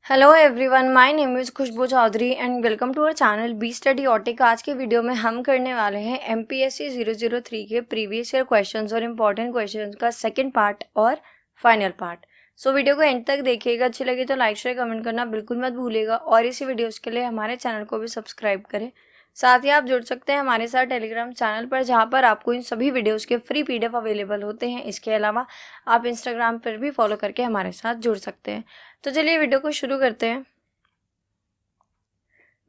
Hello everyone, my name is Khushboo Chaudhary and welcome to our channel B study ऑटिक। आज के video में हम करने वाले हैं एमपीएससी 003 के प्रीवियस ईयर क्वेश्चंस और इम्पॉर्टेंट क्वेश्चंस का सेकंड पार्ट और फाइनल पार्ट। सो वीडियो को एंड तक देखिएगा। अच्छी लगी तो लाइक शेयर कमेंट करना बिल्कुल मत भूलिएगा और इसी वीडियोज़ के लिए हमारे चैनल को भी सब्सक्राइब करें। साथ ही आप जुड़ सकते हैं हमारे साथ टेलीग्राम चैनल पर, जहाँ पर आपको इन सभी वीडियोज़ के फ्री PDF अवेलेबल होते हैं। इसके अलावा आप इंस्टाग्राम पर भी फॉलो करके हमारे साथ जुड़ सकते हैं। तो चलिए वीडियो को शुरू करते हैं।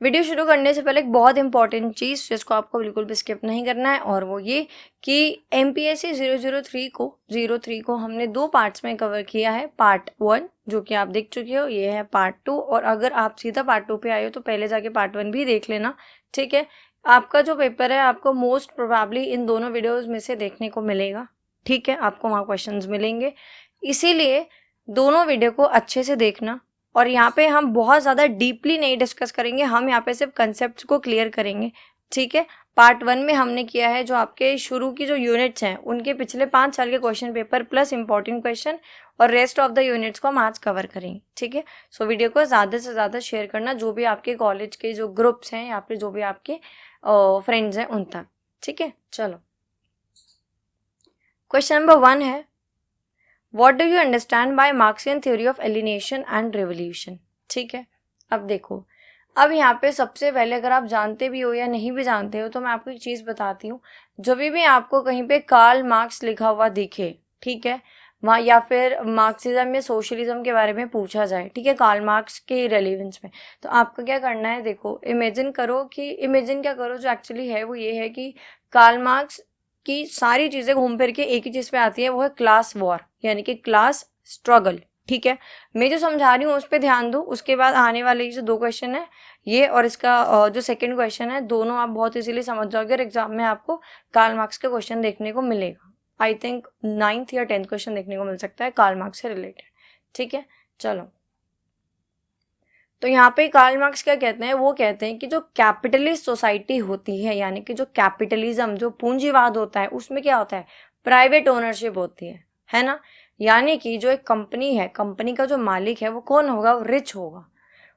वीडियो शुरू करने से पहले एक बहुत इंपॉर्टेंट चीज़ जिसको आपको बिल्कुल भी स्किप नहीं करना है, और वो ये कि एमपीएससी 003 को हमने दो पार्ट्स में कवर किया है। पार्ट 1 जो कि आप देख चुके हो, ये है पार्ट 2, और अगर आप सीधा पार्ट 2 पे आए हो तो पहले जाके पार्ट 1 भी देख लेना, ठीक है। आपका जो पेपर है आपको मोस्ट प्रोबेबली इन दोनों वीडियोज़ में से देखने को मिलेगा, ठीक है। आपको वहाँ क्वेश्चन मिलेंगे, इसीलिए दोनों वीडियो को अच्छे से देखना। और यहाँ पे हम बहुत ज़्यादा डीपली नहीं डिस्कस करेंगे, हम यहाँ पे सिर्फ कंसेप्ट को क्लियर करेंगे, ठीक है। पार्ट 1 में हमने किया है जो आपके शुरू की जो यूनिट्स हैं उनके पिछले 5 साल के question paper plus important question, और रेस्ट ऑफ द यूनिट्स को हम आज कवर करेंगे, ठीक है। सो वीडियो को ज़्यादा से ज़्यादा शेयर करना, जो भी आपके कॉलेज के जो ग्रुप्स हैं या फिर जो भी आपके फ्रेंड्स हैं उन तक, ठीक है। चलो, क्वेश्चन नंबर 1 है, What do you understand by Marxian theory of alienation and revolution? ठीक है। अब देखो, अब यहाँ पे सबसे पहले अगर आप जानते भी हो या नहीं भी जानते हो तो मैं आपको एक चीज़ बताती हूँ। जब भी आपको कहीं पे कार्ल मार्क्स लिखा हुआ दिखे, ठीक है, वहाँ या फिर मार्क्सिज्म या सोशलिज्म के बारे में पूछा जाए, ठीक है, कार्ल मार्क्स के रेलिवेंस में, तो आपको क्या करना है, देखो इमेजिन क्या करो, जो एक्चुअली है वो ये है कि कार्ल मार्क्स कि सारी चीज़ें घूम फिर के एक ही चीज़ पे आती है, वो है क्लास वॉर, यानी कि क्लास स्ट्रगल, ठीक है। मैं जो समझा रही हूँ उस पर ध्यान दो। उसके बाद आने वाले जो दो क्वेश्चन है, ये और इसका जो सेकंड क्वेश्चन है, दोनों आप बहुत इजीली समझ जाओगे और एग्जाम में आपको कार्ल मार्क्स के क्वेश्चन देखने को मिलेगा। आई थिंक 9th या 10th क्वेश्चन देखने को मिल सकता है कार्ल मार्क्स से रिलेटेड, ठीक है। चलो, तो यहाँ पे कार्ल मार्क्स क्या कहते हैं, वो कहते हैं कि जो कैपिटलिस्ट सोसाइटी होती है, यानी कि जो कैपिटलिज्म, जो पूंजीवाद होता है, उसमें क्या होता है, प्राइवेट ओनरशिप होती है ना। यानी कि जो एक कंपनी है, कंपनी का जो मालिक है वो कौन होगा, वो रिच होगा,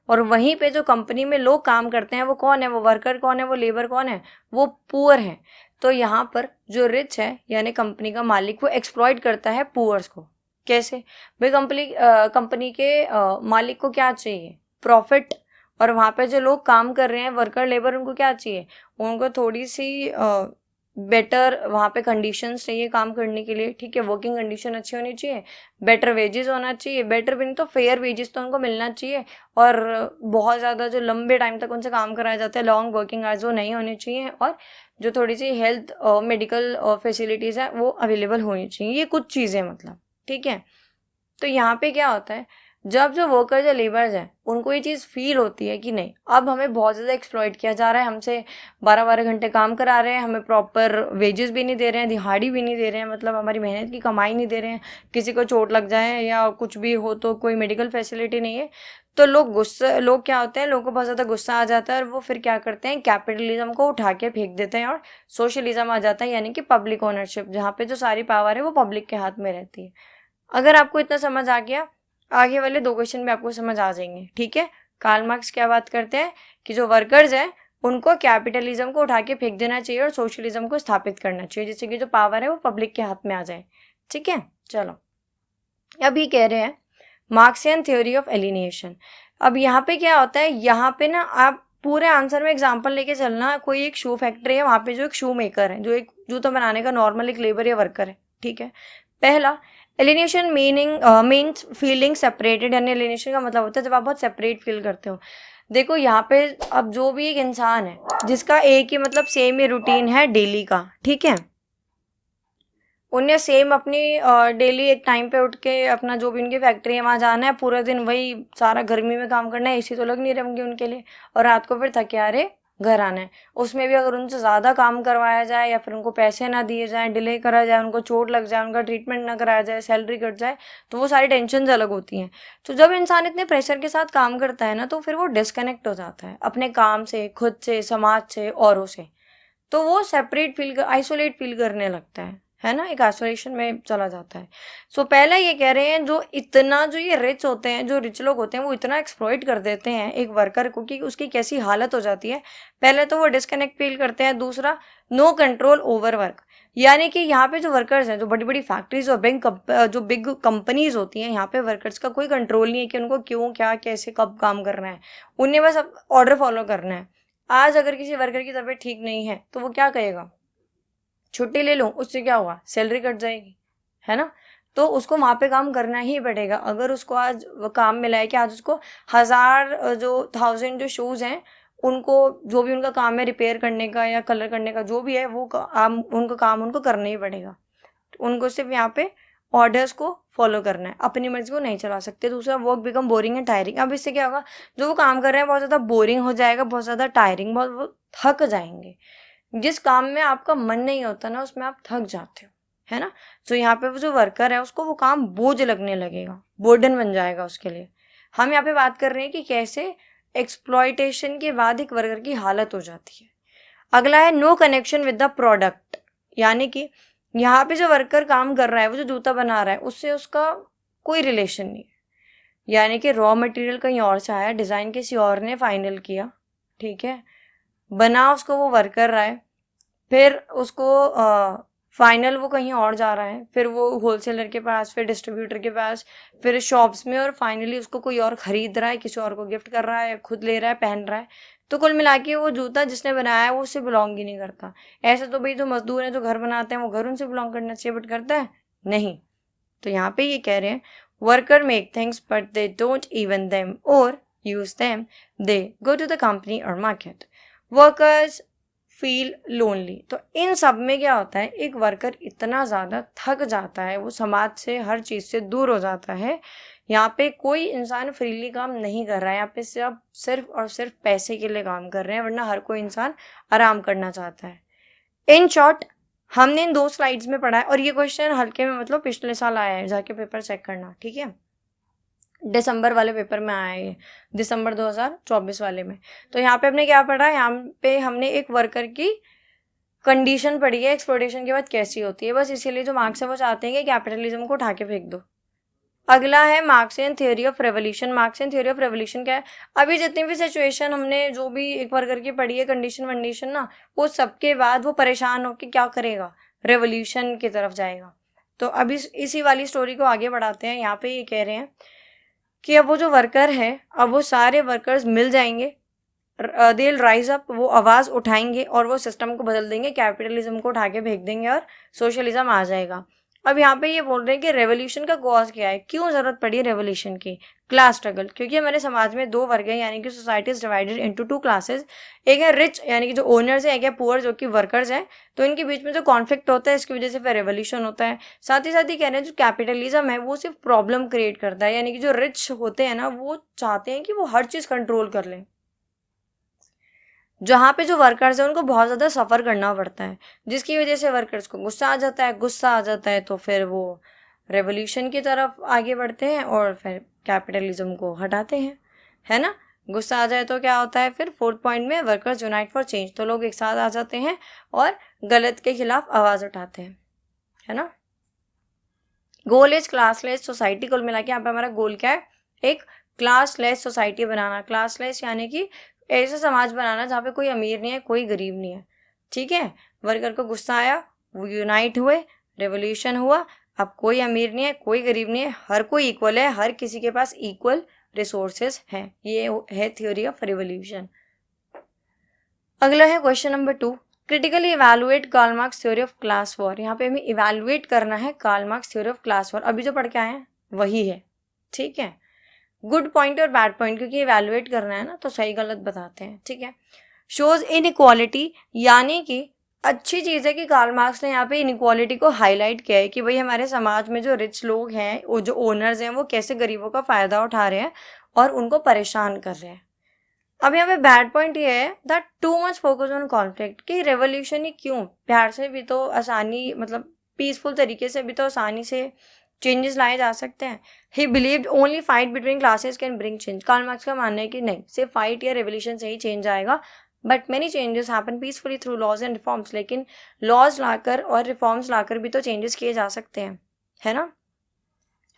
और वहीं पे जो कंपनी में लोग काम करते हैं वो कौन है, वो वर्कर कौन है, वो लेबर कौन है, वो पुअर है। तो यहाँ पर जो रिच है यानी कंपनी का मालिक, वो एक्सप्लॉइट करता है पुअर्स को। कैसे भाई, कंपनी के मालिक को क्या चाहिए, प्रॉफिट, और वहाँ पे जो लोग काम कर रहे हैं वर्कर लेबर, उनको क्या चाहिए, उनको थोड़ी सी बेटर वहाँ पे कंडीशंस चाहिए काम करने के लिए, ठीक है। वर्किंग कंडीशन अच्छी होनी चाहिए, बेटर वेजेस होना चाहिए, बेटर भी नहीं तो फेयर वेजेस तो उनको मिलना चाहिए, और बहुत ज़्यादा जो लंबे टाइम तक उनसे काम कराया जाता है, लॉन्ग वर्किंग आवर्स, वो नहीं होनी चाहिए, और जो थोड़ी सी हेल्थ मेडिकल फैसिलिटीज़ है वो अवेलेबल होनी चाहिए। ये कुछ चीज़ें मतलब, ठीक है। तो यहाँ पे क्या होता है, जब जो वर्कर्स या लेबर्स हैं उनको ये चीज़ फील होती है कि नहीं, अब हमें बहुत ज़्यादा एक्सप्लॉइट किया जा रहा है, हमसे 12-12 घंटे काम करा रहे हैं, हमें प्रॉपर वेजेस भी नहीं दे रहे हैं, दिहाड़ी भी नहीं दे रहे हैं, मतलब हमारी मेहनत की कमाई नहीं दे रहे हैं, किसी को चोट लग जाए या कुछ भी हो तो कोई मेडिकल फैसिलिटी नहीं है, तो लोग क्या होते हैं, लोगों को बहुत ज़्यादा गुस्सा आ जाता है, और वो फिर क्या करते हैं, कैपिटलिज्म को उठा के फेंक देते हैं और सोशलिज्म आ जाता है, यानी कि पब्लिक ओनरशिप, जहाँ पे जो सारी पावर है वो पब्लिक के हाथ में रहती है। अगर आपको इतना समझ आ गया, आगे वाले दो क्वेश्चन भी आपको समझ आ जाएंगे, ठीक है। कार्ल मार्क्स क्या बात करते हैं कि जो वर्कर्स हैं उनको कैपिटलिज्म को उठा के फेंक देना चाहिए और सोशलिज्म को स्थापित करना चाहिए, जिससे कि जो पावर है वो पब्लिक के हाथ में आ जाए, ठीक है। चलो, अब ये कह रहे हैं मार्क्सियन थ्योरी ऑफ एलिनेशन। अब यहाँ पे क्या होता है, यहाँ पे ना आप पूरे आंसर में एग्जाम्पल लेके चलना। कोई एक शू फैक्ट्री है, वहाँ पे जो एक शू मेकर है, जो एक जूता बनाने का नॉर्मल एक लेबर या वर्कर है, ठीक है। पहला, एलिनेशन मीन्स फीलिंग सेपरेटेड, यानी एलिनेशन का मतलब होता है जब आप बहुत सेपरेट फील करते हो। देखो यहाँ पे अब जो भी एक इंसान है जिसका एक ही मतलब सेम ही रूटीन है डेली का, ठीक है, उन्हें सेम अपनी डेली एक टाइम पे उठ के अपना जो भी उनकी फैक्ट्री है वहाँ जाना है, पूरा दिन वही सारा गर्मी में काम करना है, एसी तो लग नहीं रहे होंगे उनके लिए, और रात को फिर थके हारे घर आना है। उसमें भी अगर उनसे ज़्यादा काम करवाया जाए या फिर उनको पैसे ना दिए जाएँ, डिले करा जाए, उनको चोट लग जाए, उनका ट्रीटमेंट ना कराया जाए, सैलरी कट जाए, तो वो सारी टेंशन अलग होती हैं। तो जब इंसान इतने प्रेशर के साथ काम करता है ना, तो फिर वो डिस्कनेक्ट हो जाता है अपने काम से, खुद से, समाज से, औरों से, तो वो सेपरेट फील आइसोलेट फील करने लगता है। है ना, एक आइसोलेशन में चला जाता है। सो पहला ये कह रहे हैं जो इतना जो ये रिच होते हैं, जो रिच लोग होते हैं, वो इतना एक्सप्लॉइट कर देते हैं एक वर्कर को कि उसकी कैसी हालत हो जाती है। पहले तो वो डिस्कनेक्ट फील करते हैं, दूसरा नो कंट्रोल ओवर वर्क, यानी कि यहाँ पे जो वर्कर्स हैं, जो बड़ी बड़ी फैक्ट्रीज और जो बिग कंपनीज होती हैं, यहाँ पे वर्कर्स का कोई कंट्रोल नहीं है कि उनको क्यों, क्या, कैसे, कब काम करना है। उन्हें बस अब ऑर्डर फॉलो करना है। आज अगर किसी वर्कर की तबीयत ठीक नहीं है तो वो क्या कहेगा, छुट्टी ले लूं, उससे क्या होगा, सैलरी कट जाएगी, है ना। तो उसको वहां पे काम करना ही पड़ेगा। अगर उसको आज वो काम मिला है कि आज उसको 1000 जो 1000 जो शूज हैं, उनको जो भी उनका काम है रिपेयर करने का या कलर करने का, जो भी है वो काम उनको करना ही पड़ेगा। उनको सिर्फ यहाँ पे ऑर्डर्स को फॉलो करना है, अपनी मर्जी को नहीं चला सकते। दूसरा, work become boring and tiring. अब इससे क्या होगा, जो वो काम कर रहे हैं बहुत ज़्यादा बोरिंग हो जाएगा, बहुत ज़्यादा टायरिंग, बहुत वो थक जाएंगे। जिस काम में आपका मन नहीं होता ना, उसमें आप थक जाते हो, है ना। तो यहाँ पे वो जो वर्कर है उसको वो काम बोझ लगने लगेगा, बर्डन बन जाएगा उसके लिए। हम यहाँ पे बात कर रहे हैं कि कैसे एक्सप्लॉयटेशन के बाद एक वर्कर की हालत हो जाती है। अगला है no connection with the product, यानी कि यहाँ पे जो वर्कर काम कर रहा है, वो जो जूता बना रहा है, उससे उसका कोई रिलेशन नहीं है। यानी कि रॉ मटेरियल कहीं और से आया, डिज़ाइन किसी और ने फाइनल किया, ठीक है, बना उसको वो वर्कर रहा है, फिर उसको फाइनल वो कहीं और जा रहा है, फिर वो होलसेलर के पास, फिर डिस्ट्रीब्यूटर के पास, फिर शॉप्स में, और फाइनली उसको कोई और खरीद रहा है, किसी और को गिफ्ट कर रहा है, खुद ले रहा है, पहन रहा है। तो कुल मिला के वो जूता जिसने बनाया है वो उससे बिलोंग ही नहीं करता। ऐसे तो भाई जो मजदूर हैं, जो घर बनाते हैं, वो घर उनसे बिलोंग करना चाहिए, बट करता है नहीं। तो यहाँ पे ये कह रहे हैं worker make things but they don't even them और use them, they go to the company और मार्केट, वर्कर्स फील लोनली। तो इन सब में क्या होता है, एक वर्कर इतना ज़्यादा थक जाता है, वो समाज से, हर चीज़ से दूर हो जाता है। यहाँ पे कोई इंसान फ्रीली काम नहीं कर रहा है, यहाँ पे सिर्फ और सिर्फ पैसे के लिए काम कर रहे हैं, वरना हर कोई इंसान आराम करना चाहता है। इन शॉर्ट, हमने इन 2 स्लाइड्स में पढ़ा है, और ये क्वेश्चन हल्के में मतलब पिछले साल आया है, जाके पेपर चेक करना, ठीक है, दिसंबर वाले पेपर में आया है, दिसंबर 2024 वाले में। तो यहाँ पे हमने क्या पढ़ा है, यहाँ पे हमने एक वर्कर की कंडीशन पढ़ी है, एक्सप्लॉयटेशन के बाद कैसी होती है। बस इसीलिए जो मार्क्स है वो चाहते हैं कि कैपिटलिज्म को उठा के फेंक दो। अगला है Marxian theory of revolution. Marxian theory of revolution क्या है, अभी जितनी भी सिचुएशन हमने जो भी एक वर्कर की पढ़ी है, कंडीशन वंडीशन ना, वो सबके बाद वो परेशान होकर क्या करेगा, रेवोल्यूशन की तरफ जाएगा। तो अभी इसी वाली स्टोरी को आगे बढ़ाते हैं। यहाँ पे ये कह रहे हैं कि अब वो जो वर्कर है, अब वो सारे वर्कर्स मिल जाएंगे, दे राइज अप, वो आवाज़ उठाएंगे और वो सिस्टम को बदल देंगे, कैपिटलिज्म को उठा के फेंक देंगे और सोशलिज्म आ जाएगा। अब यहाँ पे ये बोल रहे हैं कि रेवोल्यूशन का कॉज क्या है, क्यों जरूरत पड़ी है रेवोल्यूशन की, क्लास स्ट्रगल। क्योंकि हमारे समाज में 2 वर्ग हैं, यानी कि society is divided into 2 classes. एक है रिच, यानी कि जो ओनर्स हैं, एक है पुअर, जो कि वर्कर्स हैं। तो इनके बीच में जो कॉन्फ्लिक्ट होता है, इसकी वजह से फिर रेवोल्यूशन होता है। साथ ही कह रहे हैं जो कैपिटलिज्म है वो सिर्फ प्रॉब्लम क्रिएट करता है, यानी कि जो रिच होते हैं ना, वो चाहते हैं कि वो हर चीज़ कंट्रोल कर लें, जहाँ पे जो वर्कर्स हैं उनको बहुत ज़्यादा सफ़र करना पड़ता है, जिसकी वजह से वर्कर्स को गुस्सा आ जाता है। गुस्सा आ जाता है तो फिर वो रेवोल्यूशन की तरफ आगे बढ़ते हैं और फिर कैपिटलिज्म को हटाते हैं, है ना। गुस्सा आ जाए तो क्या होता है, फिर 4th पॉइंट में वर्कर्स यूनाइट फॉर चेंज, तो लोग एक साथ आ जाते हैं और गलत के खिलाफ आवाज़ उठाते हैं, है ना। Goal is classless society. कुल मिला के यहाँ पे हमारा गोल क्या है, एक क्लासलेस सोसाइटी बनाना। क्लासलेस यानी कि ऐसा समाज बनाना जहाँ पे कोई अमीर नहीं है, कोई गरीब नहीं है, ठीक है। वर्कर को गुस्सा आया, वो यूनाइट हुए, रेवोल्यूशन हुआ, अब कोई अमीर नहीं है, कोई गरीब नहीं है, हर कोई इक्वल है, हर किसी के पास इक्वल रिसोर्सेज हैं। ये है थ्योरी ऑफ रिवोल्यूशन। अगला है question number 2, critically evaluate Karl Marx theory of class war. यहाँ पे हमें इवैल्यूएट करना है Karl Marx theory of class war. अभी जो पढ़ के आए हैं वही है, ठीक है। गुड पॉइंट और बैड पॉइंट, क्योंकि इवैल्यूएट करना है ना, तो सही गलत बताते हैं, ठीक है। शोज इनइक्वालिटी, यानी कि अच्छी चीज़ है कि कार्ल मार्क्स ने यहाँ पे इनइक्वालिटी को हाईलाइट किया है कि भाई हमारे समाज में जो रिच लोग हैं, वो जो ओनर्स हैं, वो कैसे गरीबों का फ़ायदा उठा रहे हैं और उनको परेशान कर रहे हैं। अब यहाँ पे बैड पॉइंट ये है that too much focus on conflict, कि रेवोल्यूशन ही क्यों, प्यार से भी तो आसानी, मतलब पीसफुल तरीके से भी तो आसानी से चेंजेस लाए जा सकते हैं। He believed only fight between classes can bring change. Karl Marx का मानना है कि नहीं, सिर्फ फाइट या रेवोल्यूशन से ही चेंज आएगा, but many changes happen peacefully through laws and reforms. लेकिन लॉज लाकर और रिफॉर्म्स लाकर भी तो चेंजेस किए जा सकते हैं, है ना।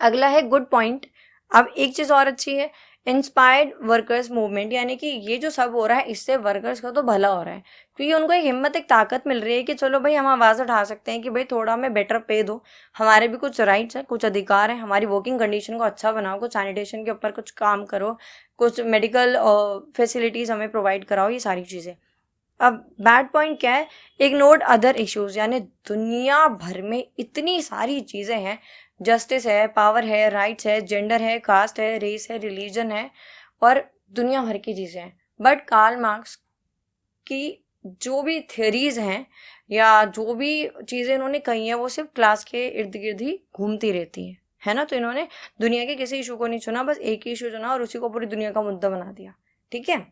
अगला है गुड पॉइंट। अब एक चीज़ और अच्छी है, इंस्पायर्ड वर्कर्स मूवमेंट, यानी कि ये जो सब हो रहा है इससे वर्कर्स का तो भला हो रहा है, क्योंकि उनको एक हिम्मत, एक ताकत मिल रही है कि चलो भाई हम आवाज़ उठा सकते हैं कि भाई थोड़ा हमें बेटर पे दो, हमारे भी कुछ राइट्स हैं, कुछ अधिकार हैं, हमारी वर्किंग कंडीशन को अच्छा बनाओ, कुछ सैनिटेशन के ऊपर कुछ काम करो, कुछ मेडिकल फैसिलिटीज़ हमें प्रोवाइड कराओ, ये सारी चीज़ें। अब बैड पॉइंट क्या है, इग्नोर्ड अदर इश्यूज, यानी दुनिया भर में इतनी सारी चीज़ें हैं, जस्टिस है, पावर है, राइट्स है, जेंडर है, कास्ट है, रेस है, रिलीजन है, और दुनिया भर की चीज़ें हैं, बट कार्ल मार्क्स की जो भी थ्योरीज हैं या जो भी चीज़ें इन्होंने कही हैं वो सिर्फ क्लास के इर्द गिर्द ही घूमती रहती हैं, है ना। तो इन्होंने दुनिया के किसी इशू को नहीं चुना, बस एक ही इशू चुना और उसी को पूरी दुनिया का मुद्दा बना दिया, ठीक है।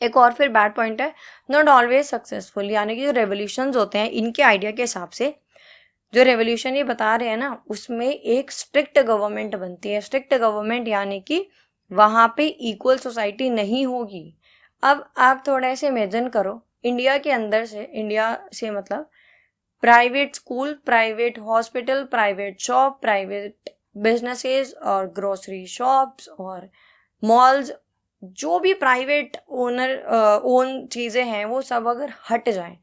एक और फिर बैड पॉइंट है, नॉट ऑलवेज सक्सेसफुल, यानी कि जो रेवोल्यूशंस होते हैं इनके आइडिया के हिसाब से जो रेवोल्यूशन ये बता रहे हैं ना, उसमें एक स्ट्रिक्ट गवर्नमेंट बनती है। स्ट्रिक्ट गवर्नमेंट यानी कि वहाँ पे इक्वल सोसाइटी नहीं होगी। अब आप थोड़ा ऐसे इमेजिन करो, इंडिया के अंदर से, इंडिया से मतलब private school, private hospital, private shop, private businesses और ग्रोसरी शॉप्स और मॉल्स, जो भी प्राइवेट ओन चीज़ें हैं वो सब अगर हट जाएं,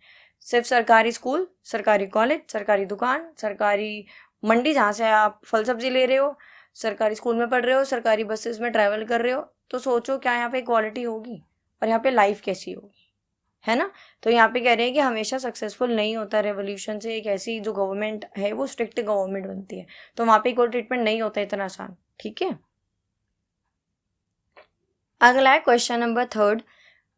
सिर्फ सरकारी स्कूल, सरकारी कॉलेज, सरकारी दुकान, सरकारी मंडी जहाँ से आप फल सब्जी ले रहे हो, सरकारी स्कूल में पढ़ रहे हो, सरकारी बसेस में ट्रैवल कर रहे हो, तो सोचो क्या यहाँ पे इक्वालिटी होगी और यहाँ पे लाइफ कैसी होगी, है ना। तो यहाँ पे कह रहे हैं कि हमेशा सक्सेसफुल नहीं होता रेवोल्यूशन से, एक ऐसी जो गवर्नमेंट है वो स्ट्रिक्ट गवर्नमेंट बनती है, तो वहाँ पे इक्वल ट्रीटमेंट नहीं होता इतना आसान, ठीक है। अगला है question number 3,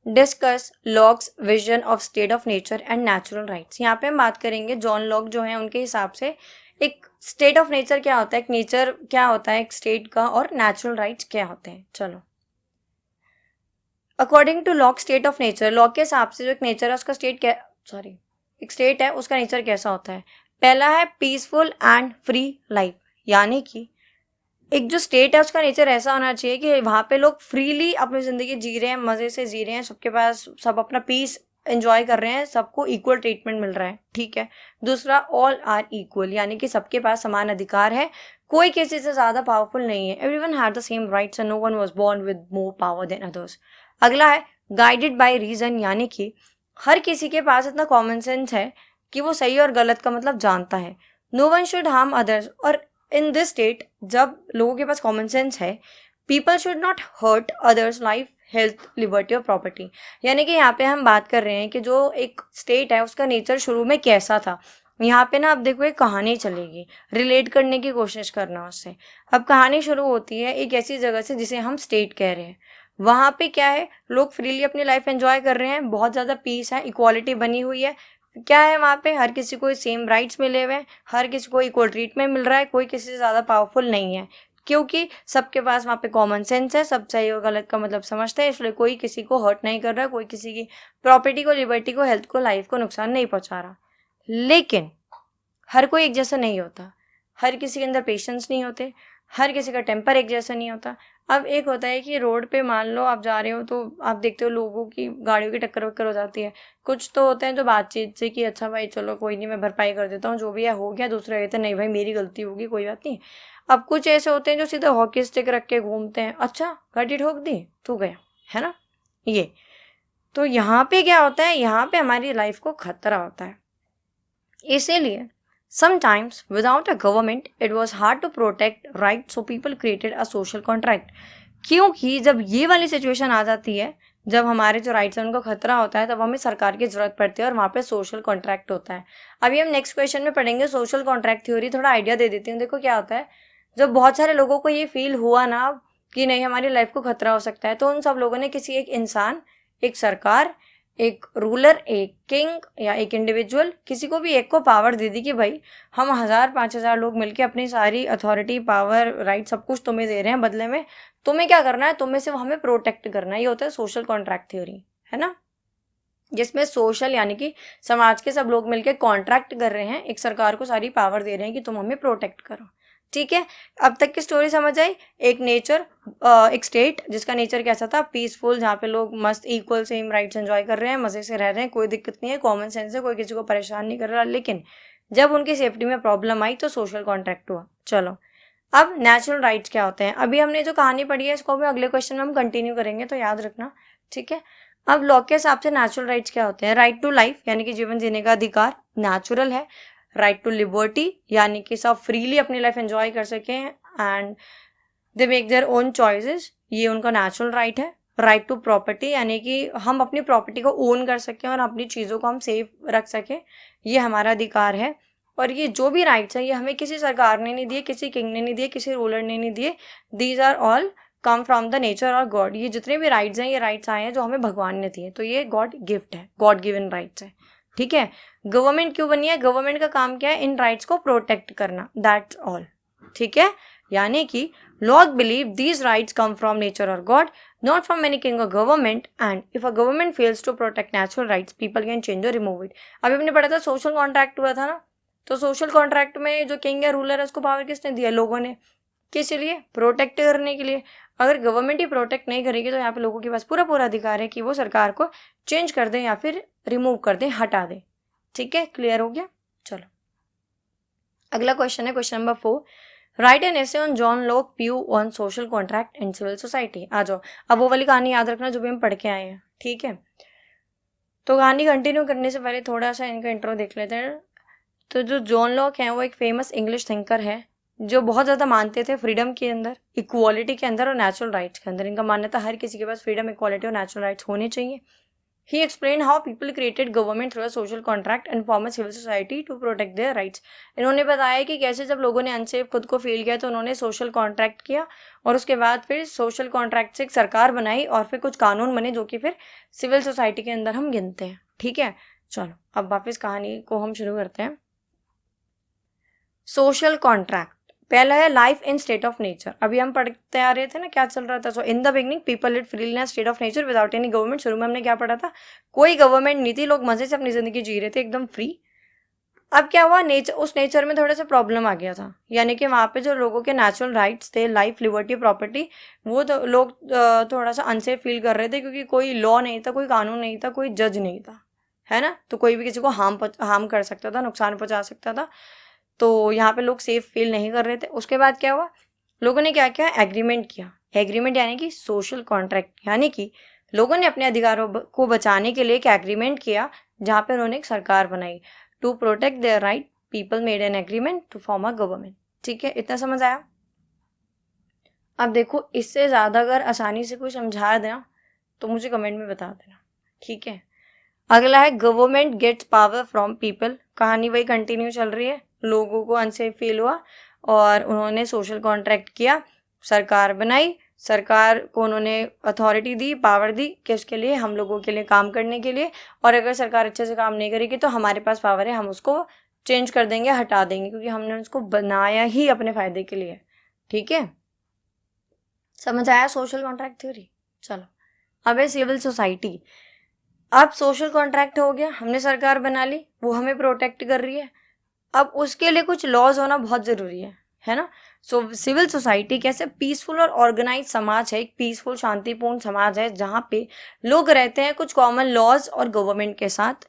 discuss locks vision of state of nature and natural rights. यहाँ पे हम बात करेंगे जॉन लॉक जो है उनके हिसाब से एक स्टेट ऑफ नेचर क्या होता है, एक नेचर क्या होता है एक स्टेट का, और नेचुरल राइट्स क्या होते हैं। चलो, according to Locke state of nature, Locke के हिसाब से जो एक नेचर है उसका स्टेट क्या, सॉरी एक स्टेट है उसका नेचर कैसा होता है। पहला है पीसफुल एंड फ्री लाइफ, यानी कि एक जो स्टेट है उसका नेचर ऐसा होना चाहिए कि वहाँ पे लोग फ्रीली अपनी ज़िंदगी जी रहे हैं, मज़े से जी रहे हैं, सबके पास सब अपना पीस एंजॉय कर रहे हैं, सबको इक्वल ट्रीटमेंट मिल रहा है, ठीक है। दूसरा, ऑल आर इक्वल, यानी कि सबके पास समान अधिकार है, कोई किसी से ज़्यादा पावरफुल नहीं है, everyone had the same rights and no one was born with more power than others. अगला है गाइडेड बाय रीजन, यानी कि हर किसी के पास इतना कॉमन सेंस है कि वो सही और गलत का मतलब जानता है। No one should harm others, और इन दिस स्टेट जब लोगों के पास कॉमन सेंस है, people should not hurt others life, health, liberty और प्रॉपर्टी। यानी कि यहाँ पे हम बात कर रहे हैं कि जो एक स्टेट है उसका नेचर शुरू में कैसा था। यहाँ पे ना अब देखो एक कहानी चलेगी, रिलेट करने की कोशिश करना उससे। अब कहानी शुरू होती है एक ऐसी जगह से जिसे हम स्टेट कह रहे हैं। वहाँ पे क्या है, लोग फ्रीली अपनी लाइफ एंजॉय कर रहे हैं, बहुत ज़्यादा पीस है, इक्वालिटी बनी हुई है। क्या है वहाँ पे, हर किसी को सेम राइट्स मिले हुए हैं, हर किसी को इक्वल ट्रीटमेंट मिल रहा है, कोई किसी से ज़्यादा पावरफुल नहीं है, क्योंकि सबके पास वहाँ पे कॉमन सेंस है, सब सही और गलत का मतलब समझते हैं, इसलिए कोई किसी को हर्ट नहीं कर रहा, कोई किसी की प्रॉपर्टी को, लिबर्टी को, हेल्थ को, लाइफ को नुकसान नहीं पहुँचा रहा। लेकिन हर कोई एक जैसा नहीं होता, हर किसी के अंदर पेशेंस नहीं होते, हर किसी का टेम्पर एक जैसा नहीं होता। अब एक होता है कि रोड पे मान लो आप जा रहे हो तो आप देखते हो लोगों की गाड़ियों की टक्कर वक्कर हो जाती है। कुछ तो होते हैं जो बातचीत से कि अच्छा भाई चलो कोई नहीं, मैं भरपाई कर देता हूँ, जो भी है हो गया। दूसरे कहते हैं नहीं भाई मेरी गलती होगी, कोई बात नहीं। अब कुछ ऐसे होते हैं जो सीधा हॉकी स्टिक रख के घूमते हैं, अच्छा गाड़ी ठोक दी तू गया, है ना। ये तो यहाँ पे क्या होता है, यहाँ पे हमारी लाइफ को खतरा होता है। इसीलिए sometimes without a government it was hard to protect rights, so people created a social contract। क्योंकि जब ये वाली सिचुएशन आ जाती है, जब हमारे जो राइट्स हैं उनको खतरा होता है, तब हमें सरकार की जरूरत पड़ती है और वहाँ पे सोशल कॉन्ट्रैक्ट होता है। अभी हम नेक्स्ट क्वेश्चन में पढ़ेंगे सोशल कॉन्ट्रैक्ट थ्योरी, थोड़ा आइडिया दे देती हूँ। देखो क्या होता है, जब बहुत सारे लोगों को ये फील हुआ ना कि नहीं हमारी लाइफ को खतरा हो सकता है, तो उन सब लोगों ने किसी एक इंसान, एक सरकार, एक रूलर, एक किंग या एक इंडिविजुअल, किसी को भी एक को पावर दे दी कि भाई हम 1000-5000 लोग मिलके अपनी सारी अथॉरिटी, पावर, राइट सब कुछ तुम्हें दे रहे हैं, बदले में तुम्हें क्या करना है, तुम्हें सिर्फ हमें प्रोटेक्ट करना है। ये होता है सोशल कॉन्ट्रैक्ट थ्योरी, है ना, जिसमें सोशल यानी कि समाज के सब लोग मिलकर कॉन्ट्रैक्ट कर रहे हैं, एक सरकार को सारी पावर दे रहे हैं कि तुम हमें प्रोटेक्ट करो। ठीक है, अब तक की स्टोरी समझ आई। एक नेचर, एक स्टेट जिसका नेचर कैसा था, पीसफुल, जहाँ पे लोग मस्त इक्वल सेम राइट्स एंजॉय कर रहे हैं, मजे से रह रहे हैं, कोई दिक्कत नहीं है, कॉमन सेंस है, कोई किसी को परेशान नहीं कर रहा। लेकिन जब उनकी सेफ्टी में प्रॉब्लम आई तो सोशल कॉन्ट्रैक्ट हुआ। चलो, अब नेचुरल राइट्स क्या होते हैं, अभी हमने जो कहानी पढ़ी है इसको भी अगले क्वेश्चन में हम कंटिन्यू करेंगे, तो याद रखना, ठीक है। अब लॉ के हिसाब से नेचुरल राइट्स क्या होते हैं? राइट टू लाइफ यानी कि जीवन जीने का अधिकार नेचुरल है। राइट टू लिबर्टी यानी कि सब फ्रीली अपनी लाइफ एंजॉय कर सकें and they make their own choices, ये उनका नेचुरल राइट है। राइट टू प्रॉपर्टी यानी कि हम अपनी प्रॉपर्टी को ओन कर सकें और अपनी चीज़ों को हम सेफ रख सकें, ये हमारा अधिकार है। और ये जो भी राइट्स हैं ये हमें किसी सरकार ने नहीं दिए, किसी किंग ने नहीं दिए, किसी रूलर ने नहीं दिए, these are all come from the nature और गॉड। ये जितने भी राइट्स हैं ये राइट्स आए हैं जो हमें भगवान ने दिए, तो ये गॉड गिफ्ट है, गॉड गिवन राइट्स है, ठीक है। गवर्नमेंट क्यों बनी है? गवर्नमेंट का काम क्या है? इन राइट्स को प्रोटेक्ट करना, दैट्स ऑल, ठीक है। यानी कि Locke believe these rights come from nature और God, not from any king और government, and if a government fails to protect natural rights people can change और रिमूव इट। अभी हमने पढ़ा था सोशल कॉन्ट्रैक्ट हुआ था ना, तो सोशल कॉन्ट्रैक्ट में जो किंग है, रूलर है, उसको पावर किसने दिया? लोगों ने। किस लिए? प्रोटेक्ट करने के लिए। अगर गवर्नमेंट ही प्रोटेक्ट नहीं करेगी तो यहाँ पे लोगों के पास पूरा पूरा अधिकार है कि वो सरकार को चेंज कर दें या फिर रिमूव कर दें, हटा दें, ठीक है। क्लियर हो गया? चलो, अगला क्वेश्चन है question number 4, write an essay on John Locke view on social contract and civil society. आ जाओ, अब वो वाली कहानी याद रखना जो भी हम पढ़ के आए हैं, ठीक है। तो कहानी कंटिन्यू करने से पहले थोड़ा सा इनका इंट्रो देख लेते हैं। तो जो जॉन लॉक है वो एक फेमस इंग्लिश थिंकर है जो बहुत ज़्यादा मानते थे फ्रीडम के अंदर, इक्वालिटी के अंदर और नेचुरल राइट्स के अंदर। इनका मानना था हर किसी के पास फ्रीडम, इक्वालिटी और नेचुरल राइट्स होने चाहिए। He explain how people created government through a social contract and form a civil society to protect their rights. इन्होंने बताया कि कैसे जब लोगों ने अनसेफ खुद को फील किया तो उन्होंने सोशल कॉन्ट्रैक्ट किया और उसके बाद फिर सोशल कॉन्ट्रैक्ट से एक सरकार बनाई और फिर कुछ कानून बने जो कि फिर सिविल सोसाइटी के अंदर हम गिनते हैं, ठीक है। चलो, अब वापस कहानी को हम शुरू करते हैं। सोशल कॉन्ट्रैक्ट पहला है life in state of nature. अभी हम पढ़ते आ रहे थे ना, क्या चल रहा था? So in the beginning people lived freely in state of nature without any government. शुरू में हमने क्या पढ़ा था? कोई गवर्नमेंट नहीं थी, लोग मजे से अपनी जिंदगी जी रहे थे एकदम फ्री। अब क्या हुआ? नेचर, उस नेचर में थोड़ा सा प्रॉब्लम आ गया था, यानी कि वहाँ पे जो लोगों के नेचुरल राइट्स थे, लाइफ, लिबर्टी, प्रॉपर्टी, वो तो लोग थोड़ा सा अनसेफ फील कर रहे थे क्योंकि कोई लॉ नहीं था, कोई कानून नहीं था, कोई जज नहीं था, है ना। तो कोई भी किसी को हार्म कर सकता था, नुकसान पहुंचा सकता था, तो यहाँ पे लोग सेफ फील नहीं कर रहे थे। उसके बाद क्या हुआ? लोगों ने क्या किया? एग्रीमेंट किया। एग्रीमेंट यानी कि सोशल कॉन्ट्रैक्ट, यानी कि लोगों ने अपने अधिकारों को बचाने के लिए एक एग्रीमेंट किया जहाँ पे उन्होंने एक सरकार बनाई। To protect their right people made an agreement to form a government, ठीक है। इतना समझ आया? अब देखो, इससे ज़्यादा अगर आसानी से कोई समझा देना तो मुझे कमेंट में बता देना, ठीक है। अगला है government gets power from people. कहानी वही कंटिन्यू चल रही है। लोगों को अनसेफ फील हुआ और उन्होंने सोशल कॉन्ट्रैक्ट किया, सरकार बनाई, सरकार को उन्होंने अथॉरिटी दी, पावर दी, किसके लिए? हम लोगों के लिए काम करने के लिए। और अगर सरकार अच्छे से काम नहीं करेगी तो हमारे पास पावर है, हम उसको चेंज कर देंगे, हटा देंगे, क्योंकि हमने उसको बनाया ही अपने फायदे के लिए, ठीक है। समझ आया सोशल कॉन्ट्रैक्ट थ्योरी? चलो, अब है सिविल सोसाइटी। अब सोशल कॉन्ट्रैक्ट हो गया, हमने सरकार बना ली, वो हमें प्रोटेक्ट कर रही है। अब उसके लिए कुछ लॉज होना बहुत जरूरी है ना। सो सिविल सोसाइटी कैसे? पीसफुल और ऑर्गेनाइज समाज है, एक पीसफुल शांतिपूर्ण समाज है जहाँ पे लोग रहते हैं कुछ कॉमन लॉज और गवर्नमेंट के साथ।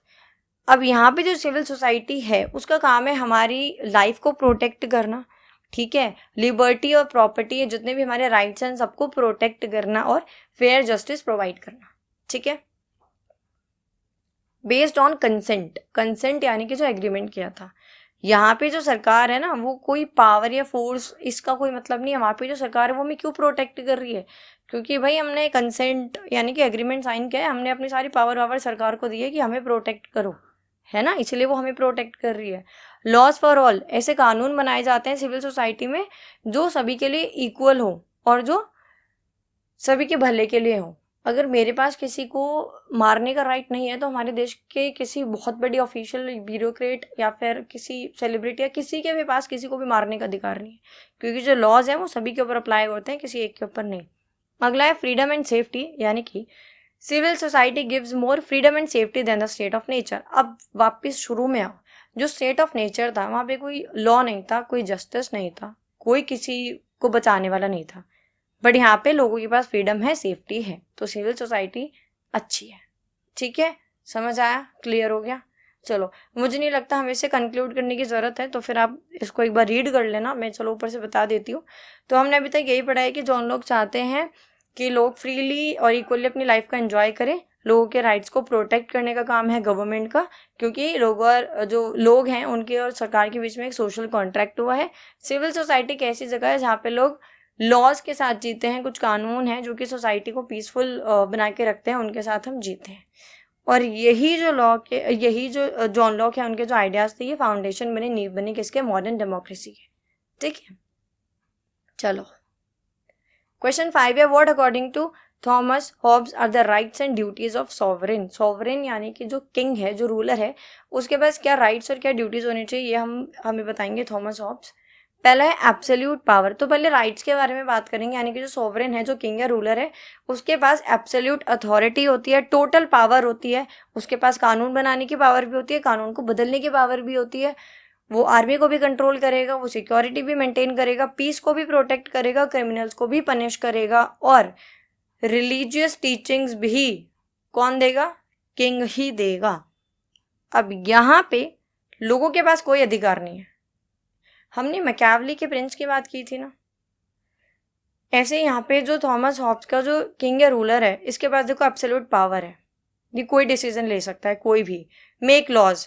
अब यहाँ पे जो सिविल सोसाइटी है उसका काम है हमारी लाइफ को प्रोटेक्ट करना, ठीक है। लिबर्टी और प्रॉपर्टी है, जितने भी हमारे राइट्स हैं सबको प्रोटेक्ट करना और फेयर जस्टिस प्रोवाइड करना, ठीक है। बेस्ड ऑन कंसेंट, कंसेंट यानी कि जो एग्रीमेंट किया था। यहाँ पे जो सरकार है ना, वो कोई पावर या फोर्स, इसका कोई मतलब नहीं है। वहाँ पे जो सरकार है वो हमें क्यों प्रोटेक्ट कर रही है? क्योंकि भाई हमने कंसेंट यानी कि एग्रीमेंट साइन किया है, हमने अपनी सारी पावर सरकार को दी है कि हमें प्रोटेक्ट करो, है ना, इसलिए वो हमें प्रोटेक्ट कर रही है। लॉज फॉर ऑल, ऐसे कानून बनाए जाते हैं सिविल सोसाइटी में जो सभी के लिए इक्वल हो और जो सभी के भले के लिए हो। अगर मेरे पास किसी को मारने का राइट नहीं है तो हमारे देश के किसी बहुत बड़ी ऑफिशियल, ब्यूरोक्रेट या फिर किसी सेलिब्रिटी या किसी के भी पास किसी को भी मारने का अधिकार नहीं है, क्योंकि जो लॉज हैं वो सभी के ऊपर अप्लाई होते हैं, किसी एक के ऊपर नहीं। अगला है फ्रीडम एंड सेफ्टी, यानी कि civil society gives more freedom and safety than the state of nature. अब वापस शुरू में आओ, जो स्टेट ऑफ नेचर था वहाँ पे कोई लॉ नहीं था, कोई जस्टिस नहीं था, कोई किसी को बचाने वाला नहीं था। बट यहाँ पे लोगों के पास फ्रीडम है, सेफ्टी है, तो सिविल सोसाइटी अच्छी है। ठीक है, समझ आया, क्लियर हो गया। चलो, मुझे नहीं लगता हमें इसे कंक्लूड करने की ज़रूरत है, तो फिर आप इसको एक बार रीड कर लेना, मैं चलो ऊपर से बता देती हूँ। तो हमने अभी तक यही पढ़ा है कि जॉन लॉक चाहते हैं कि लोग फ्रीली और इक्वली अपनी लाइफ का एंजॉय करें। लोगों के राइट्स को प्रोटेक्ट करने का काम है गवर्नमेंट का, क्योंकि लोग और जो लोग हैं उनके और सरकार के बीच में एक सोशल कॉन्ट्रैक्ट हुआ है। सिविल सोसाइटी एक ऐसी जगह है जहाँ पे लोग लॉज के साथ जीते हैं, कुछ कानून हैं जो कि सोसाइटी को पीसफुल बना के रखते हैं, उनके साथ हम जीते हैं। और यही जो जॉन लॉक है, उनके जो आइडियाज थे, ये फाउंडेशन बने, नींव बनी किसके, मॉडर्न डेमोक्रेसी के। ठीक है, चलो क्वेश्चन 5 है, what according to Thomas Hobbes are the rights and duties of sovereign. Sovereign यानी कि जो किंग है, जो रूलर है, उसके पास क्या राइट्स और क्या ड्यूटीज होनी चाहिए, ये हमें बताएंगे थॉमस हॉब्स। पहला है एब्सोल्यूट पावर। तो पहले राइट्स के बारे में बात करेंगे, यानी कि जो सॉवरेन है, जो किंग या रूलर है, उसके पास एब्सोल्यूट अथॉरिटी होती है, टोटल पावर होती है। उसके पास कानून बनाने की पावर भी होती है, कानून को बदलने की पावर भी होती है। वो आर्मी को भी कंट्रोल करेगा, वो सिक्योरिटी भी मेंटेन करेगा, पीस को भी प्रोटेक्ट करेगा, क्रिमिनल्स को भी पनिश करेगा, और रिलीजियस टीचिंग्स भी कौन देगा, किंग ही देगा। अब यहाँ पे लोगों के पास कोई अधिकार नहीं है। हमने मैकियावेली के प्रिंस की बात की थी ना, ऐसे यहाँ पे जो थॉमस हॉब्स का जो किंग या रूलर है, इसके पास देखो एब्सोल्यूट पावर है, ये कोई डिसीजन ले सकता है, कोई भी मेक लॉज,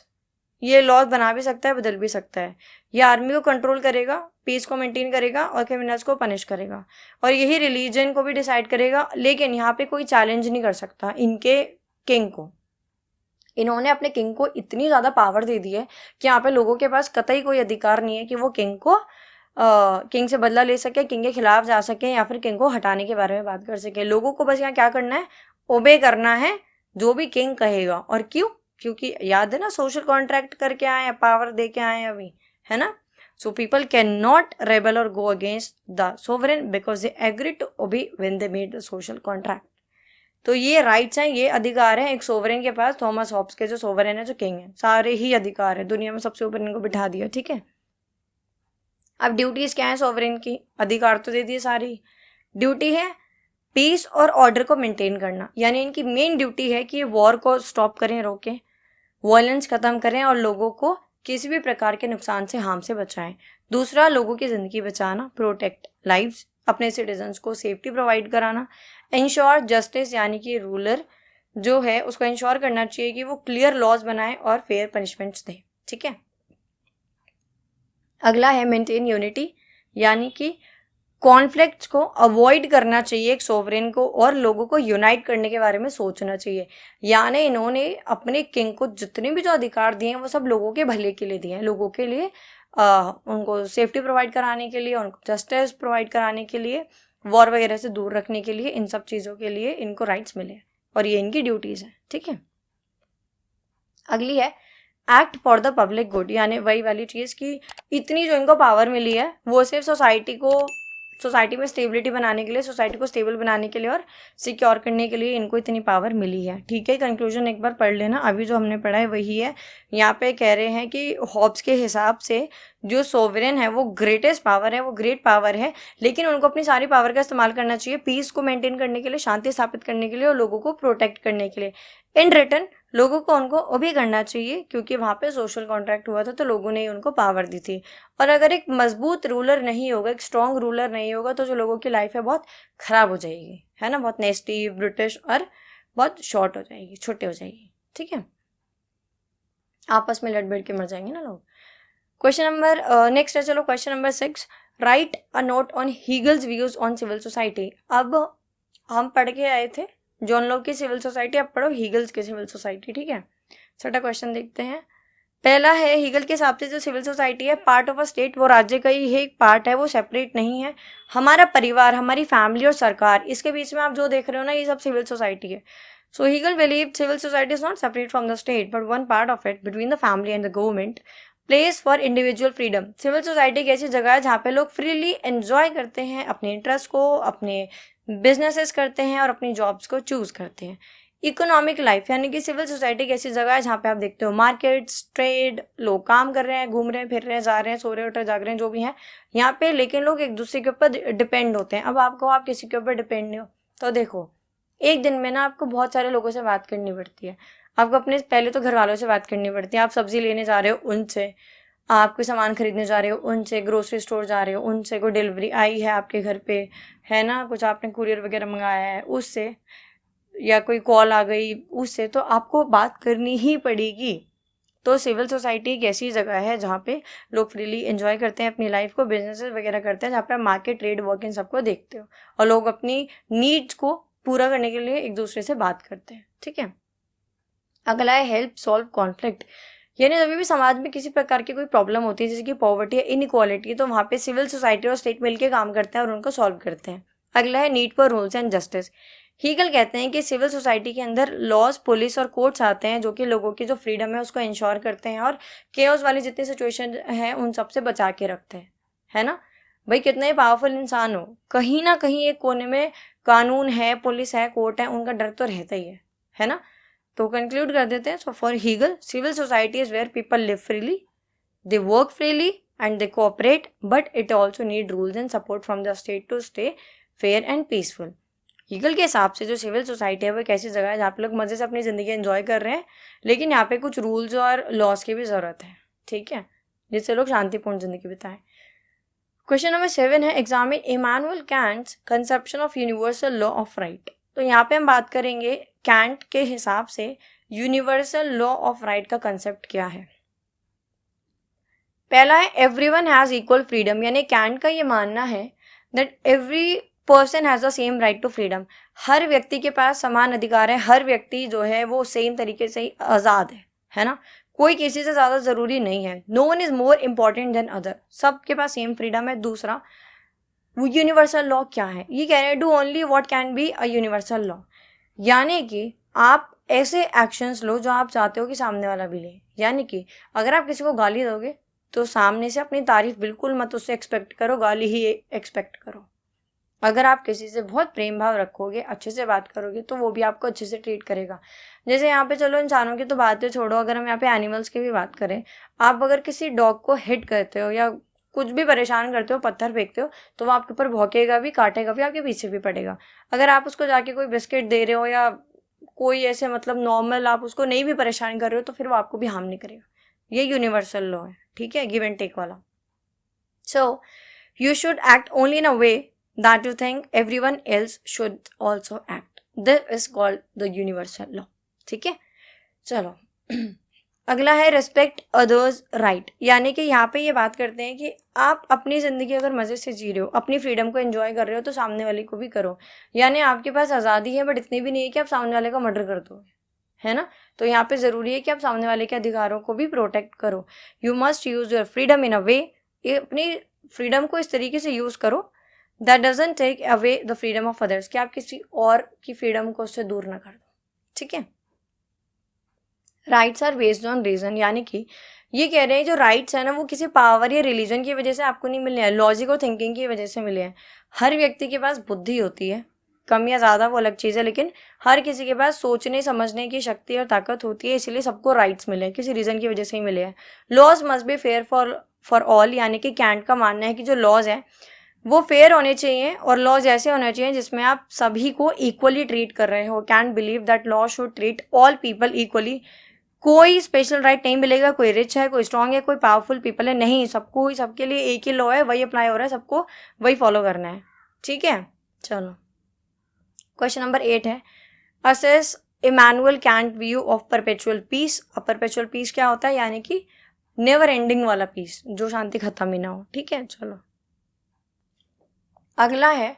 ये लॉज बना भी सकता है, बदल भी सकता है। ये आर्मी को कंट्रोल करेगा, पीस को मेंटेन करेगा और क्रिमिनल्स को पनिश करेगा, और यही रिलीजन को भी डिसाइड करेगा। लेकिन यहाँ पे कोई चैलेंज नहीं कर सकता इनके किंग को। इन्होंने अपने किंग को इतनी ज़्यादा पावर दे दी है कि यहाँ पे लोगों के पास कतई कोई अधिकार नहीं है कि वो किंग से बदला ले सके, किंग के खिलाफ जा सके, या फिर किंग को हटाने के बारे में बात कर सके। लोगों को बस यहाँ क्या करना है, ओबे करना है जो भी किंग कहेगा। और क्यों, क्योंकि याद है ना, सोशल कॉन्ट्रैक्ट करके आए हैं, पावर दे के आए हैं अभी, है ना। So people can not rebel और go against the sovereign because they agree to obey when they made the social contract. तो ये राइट्स हैं, ये अधिकार हैं एक सोवरेन के पास। थॉमस हॉब्स के जो सोवरेन है, जो किंग है, सारे ही अधिकार है, दुनिया में सबसे ऊपर इनको बिठा दिया। ठीक है, अब ड्यूटीज क्या है सोवरेन की, अधिकार तो दे दिए सारी। ड्यूटी है पीस और ऑर्डर को मेंटेन करना, यानी इनकी मेन ड्यूटी है कि वॉर को स्टॉप करें, रोकें, वायलेंस खत्म करें और लोगों को किसी भी प्रकार के नुकसान से, हार्म से बचाएं। दूसरा, लोगों की जिंदगी बचाना, प्रोटेक्ट लाइव्स, अपने सिटीजन्स को सेफ्टी प्रोवाइड कराना। इंश्योर जस्टिस, यानी कि रूलर जो है उसको इंश्योर करना चाहिए कि वो क्लियर लॉज बनाए और फेयर पनिशमेंट्स दे। ठीक है, अगला है मेंटेन यूनिटी, यानी कि कॉन्फ्लिक्ट्स को अवॉइड करना चाहिए एक सोवरेन को, और लोगों को यूनाइट करने के बारे में सोचना चाहिए। यानी इन्होंने अपने किंग को जितने भी जो अधिकार दिए हैं वो सब लोगों के भले के लिए दिए हैं, लोगों के लिए, उनको सेफ्टी प्रोवाइड कराने के लिए, उनको जस्टिस प्रोवाइड कराने के लिए, वॉर वगैरह से दूर रखने के लिए, इन सब चीज़ों के लिए इनको राइट्स मिले, और ये इनकी ड्यूटीज़ हैं। ठीक है, अगली है act for the public good, यानी वही वाली चीज़ कि इतनी जो इनको पावर मिली है वो सिर्फ सोसाइटी में स्टेबिलिटी बनाने के लिए, सोसाइटी को स्टेबल बनाने के लिए और सिक्योर करने के लिए इनको इतनी पावर मिली है। ठीक है, कंक्लूजन एक बार पढ़ लेना, अभी जो हमने पढ़ा है वही है। यहाँ पे कह रहे हैं कि हॉब्स के हिसाब से जो सोवरेन है वो ग्रेटेस्ट पावर है, वो ग्रेट पावर है, लेकिन उनको अपनी सारी पावर का इस्तेमाल करना चाहिए पीस को मेंटेन करने के लिए, शांति स्थापित करने के लिए और लोगों को प्रोटेक्ट करने के लिए। इन रिटर्न लोगों को उनको ओबे करना चाहिए, क्योंकि वहाँ पे सोशल कॉन्ट्रैक्ट हुआ था तो लोगों ने उनको पावर दी थी। और अगर एक मजबूत रूलर नहीं होगा, एक स्ट्रॉन्ग रूलर नहीं होगा, तो जो लोगों की लाइफ है बहुत खराब हो जाएगी, है ना, बहुत नेस्टी, ब्रिटिश और बहुत शॉर्ट हो जाएगी, छोटे हो जाएगी। ठीक है, आपस में लड़ भिड़ के मर जाएंगे ना लोग। क्वेश्चन नंबर नेक्स्ट है, चलो question number 6, write a note on Hegel's views on civil society. अब हम पढ़ के आए थे जॉन लॉक की सिविल सोसाइटी, अब पढ़ो हीगल्स की सिविल सोसाइटी। ठीक है, छठा क्वेश्चन देखते हैं। पहला है, हीगल के हिसाब से जो सिविल सोसाइटी है पार्ट ऑफ अ स्टेट, वो राज्य का ही एक पार्ट है, वो सेपरेट नहीं है। हमारा परिवार, हमारी फैमिली और सरकार, इसके बीच में आप जो देख रहे हो ना, ये सब सिविल सोसाइटी है। So Hegel believe civil society is not separate from the state but one part of it between the family and the government, place for individual freedom. Civil society एक ऐसी जगह है जहाँ पे लोग फ्रीली एंजॉय करते हैं अपने इंटरेस्ट को, अपने बिजनेसेस करते हैं और अपनी जॉब्स को चूज करते हैं। इकोनॉमिक लाइफ, यानी कि सिविल सोसाइटी एक ऐसी जगह है जहाँ पे आप देखते हो मार्केट्स, ट्रेड, लोग काम कर रहे हैं, घूम रहे हैं, फिर रहे हैं, जा रहे हैं, सो रहे हैं, उठ रहे, जाग रहे हैं, जो भी है यहाँ पे, लेकिन लोग एक दूसरे के ऊपर डिपेंड होते हैं। अब आपको, आप किसी के ऊपर डिपेंड नहीं हो तो देखो, एक दिन में ना आपको बहुत सारे लोगों से बात करनी पड़ती है। आपको अपने पहले तो घर वालों से बात करनी पड़ती है, आप सब्जी लेने जा रहे हो उनसे, आप कोई सामान खरीदने जा रहे हो उनसे, ग्रोसरी स्टोर जा रहे हो उनसे, कोई डिलीवरी आई है आपके घर पे, है ना, कुछ आपने कुरियर वगैरह मंगाया है उससे, या कोई कॉल आ गई उससे, तो आपको बात करनी ही पड़ेगी। तो सिविल सोसाइटी एक ऐसी जगह है जहाँ पे लोग फ्रीली एंजॉय करते हैं अपनी लाइफ को, बिजनेस वगैरह करते हैं, जहाँ पे आप मार्केट, ट्रेड, वर्क इन सबको देखते हो, और लोग अपनी नीड्स को पूरा करने के लिए एक दूसरे से बात करते हैं। ठीक है, अगला है हेल्प सॉल्व कॉन्फ्लिक्ट, यानी जब भी समाज में किसी प्रकार की कोई प्रॉब्लम होती है, जैसे कि पॉवर्टी या इनइक्वालिटी, तो वहाँ पे सिविल सोसाइटी और स्टेट मिलकर काम करते हैं और उनको सॉल्व करते हैं। अगला है need for rules and justice. Hegel कहते हैं कि सिविल सोसाइटी के अंदर लॉज, पुलिस और कोर्ट्स आते हैं जो कि लोगों की जो फ्रीडम है उसको इंश्योर करते हैं और केओस वाली जितनी सिचुएशन है उन सबसे बचा के रखते हैं, है ना। भाई कितने ही पावरफुल इंसान हो, कहीं ना कहीं एक कोने में कानून है, पुलिस है, कोर्ट है, उनका डर तो रहता ही है ना। तो कंक्लूड कर देते हैं। So for Hegel, civil society is where people live freely, they work freely and they cooperate, but it also need rules and support from the state to stay fair and peaceful. Hegel के हिसाब से जो civil society है वो एक ऐसी जगह है जहाँ पे लोग मजे से अपनी जिंदगी एंजॉय कर रहे हैं, लेकिन यहाँ पे कुछ रूल्स और लॉस की भी जरूरत है, ठीक है, जिससे लोग शांतिपूर्ण जिंदगी बिताएं। क्वेश्चन नंबर 7 है, examine Immanuel Kant's conception of universal law of right. तो यहाँ पे हम बात करेंगे कैंट के हिसाब से यूनिवर्सल लॉ ऑफ राइट का कंसेप्ट क्या है। पहला है एवरीवन हैज इक्वल फ्रीडम, यानी कैंट का ये मानना है that every person has the same right to freedom, हर व्यक्ति के पास समान अधिकार है, हर व्यक्ति जो है वो सेम तरीके से आजाद है ना, कोई किसी से ज्यादा जरूरी नहीं है। No one is more important than other, सबके पास सेम फ्रीडम है। दूसरा, वो यूनिवर्सल लॉ क्या है, ये कह रहे हैं do only what can be a universal law, यानी कि आप ऐसे एक्शंस लो जो आप चाहते हो कि सामने वाला भी ले। यानी कि अगर आप किसी को गाली दोगे तो सामने से अपनी तारीफ बिल्कुल मत उससे एक्सपेक्ट करो, गाली ही एक्सपेक्ट करो। अगर आप किसी से बहुत प्रेम भाव रखोगे, अच्छे से बात करोगे, तो वो भी आपको अच्छे से ट्रीट करेगा। जैसे यहाँ पे चलो इंसानों की तो बातें छोड़ो, अगर हम यहाँ पे एनिमल्स की भी बात करें, आप अगर किसी डॉग को हिट करते हो या कुछ भी परेशान करते हो, पत्थर फेंकते हो, तो वो आपके ऊपर भौंकेगा भी, काटेगा भी, आपके पीछे भी पड़ेगा। अगर आप उसको जाके कोई बिस्किट दे रहे हो या कोई ऐसे मतलब नॉर्मल आप उसको नहीं भी परेशान कर रहे हो, तो फिर वो आपको भी हार्म नहीं करेगा। ये यूनिवर्सल लॉ है, ठीक है, गिव एंड टेक वाला। So you should act only in a way that you think everyone else should also act. This is called the universal law. ठीक है, चलो अगला है रेस्पेक्ट अदर्स राइट, यानी कि यहाँ पे ये बात करते हैं कि आप अपनी जिंदगी अगर मजे से जी रहे हो, अपनी फ्रीडम को एंजॉय कर रहे हो, तो सामने वाले को भी करो। यानी आपके पास आज़ादी है बट इतनी भी नहीं है कि आप सामने वाले का मर्डर कर दो, है ना। तो यहाँ पे जरूरी है कि आप सामने वाले के अधिकारों को भी प्रोटेक्ट करो। You must use your freedom in a way, अपनी फ्रीडम को इस तरीके से यूज करो that doesn't take away the freedom of others, कि आप किसी और की फ्रीडम को उससे दूर ना कर दो, ठीक है। Rights are based on reason, यानी कि ये कह रहे हैं जो राइट्स है ना वो किसी पावर या रिलीजन की वजह से आपको नहीं मिले हैं, लॉजिक और थिंकिंग की वजह से मिले हैं। हर व्यक्ति के पास बुद्धि होती है, कम या ज्यादा वो अलग चीज है, लेकिन हर किसी के पास सोचने समझने की शक्ति और ताकत होती है, इसलिए सबको राइट्स मिले हैं, किसी रीजन की वजह से ही मिले हैं। Laws must be fair for all, यानी कि कैंट का मानना है कि जो लॉज है वो फेयर होने चाहिए और लॉज ऐसे होने चाहिए जिसमें आप सभी को इक्वली ट्रीट कर रहे हो। Cantt believe that law should treat all people equally, कोई स्पेशल राइट नहीं मिलेगा, कोई रिच है, कोई स्ट्रांग है, कोई पावरफुल पीपल है, नहीं, सबको सबके लिए एक ही लॉ है, वही अप्लाई हो रहा है, सबको वही फॉलो करना है, ठीक है। चलो क्वेश्चन नंबर 8 है, assess Immanuel Kant view of perpetual peace. अब परपेचुअल पीस क्या होता है, यानी कि नेवर एंडिंग वाला पीस, जो शांति खत्म ही ना हो, ठीक है। चलो अगला है,